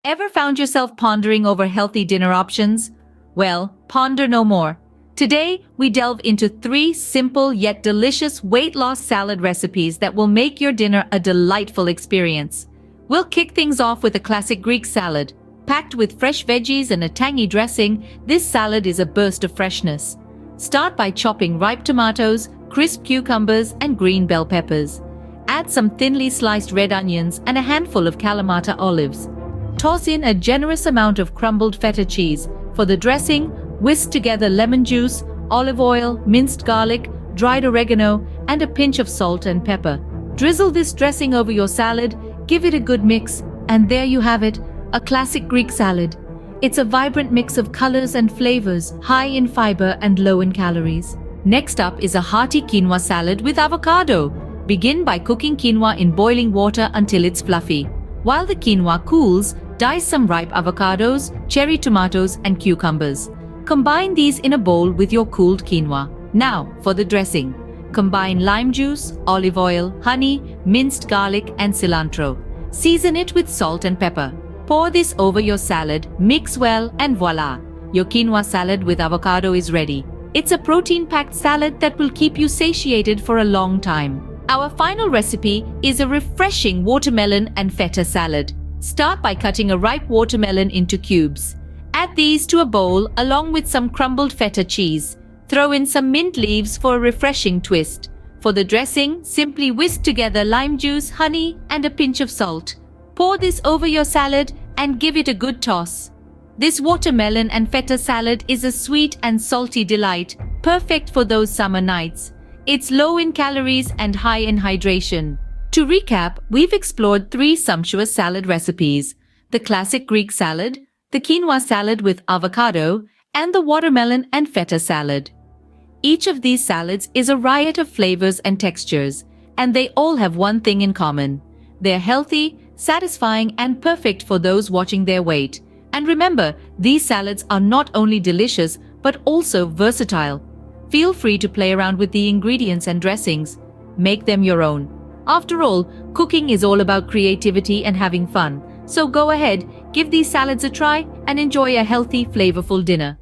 Ever found yourself pondering over healthy dinner options? Well, ponder no more. Today, we delve into 3 simple yet delicious weight loss salad recipes that will make your dinner a delightful experience. We'll kick things off with a classic Greek salad. Packed with fresh veggies and a tangy dressing, this salad is a burst of freshness. Start by chopping ripe tomatoes, crisp cucumbers, and green bell peppers. Add some thinly sliced red onions and a handful of Kalamata olives. Toss in a generous amount of crumbled feta cheese. For the dressing, whisk together lemon juice, olive oil, minced garlic, dried oregano, and a pinch of salt and pepper. Drizzle this dressing over your salad, give it a good mix, and there you have it, a classic Greek salad. It's a vibrant mix of colors and flavors, high in fiber and low in calories. Next up is a hearty quinoa salad with avocado. Begin by cooking quinoa in boiling water until it's fluffy. While the quinoa cools, dice some ripe avocados, cherry tomatoes, and cucumbers. Combine these in a bowl with your cooled quinoa. Now, for the dressing. Combine lime juice, olive oil, honey, minced garlic, and cilantro. Season it with salt and pepper. Pour this over your salad, mix well, and voila! Your quinoa salad with avocado is ready. It's a protein-packed salad that will keep you satiated for a long time. Our final recipe is a refreshing watermelon and feta salad. Start by cutting a ripe watermelon into cubes. Add these to a bowl along with some crumbled feta cheese. Throw in some mint leaves for a refreshing twist. For the dressing, simply whisk together lime juice, honey, and a pinch of salt. Pour this over your salad and give it a good toss. This watermelon and feta salad is a sweet and salty delight, perfect for those summer nights. It's low in calories and high in hydration. To recap, we've explored 3 sumptuous salad recipes: the classic Greek salad, the quinoa salad with avocado, and the watermelon and feta salad. Each of these salads is a riot of flavors and textures, and they all have one thing in common. They're healthy, satisfying, and perfect for those watching their weight. And remember, these salads are not only delicious, but also versatile. Feel free to play around with the ingredients and dressings. Make them your own. After all, cooking is all about creativity and having fun. So go ahead, give these salads a try, and enjoy a healthy, flavorful dinner.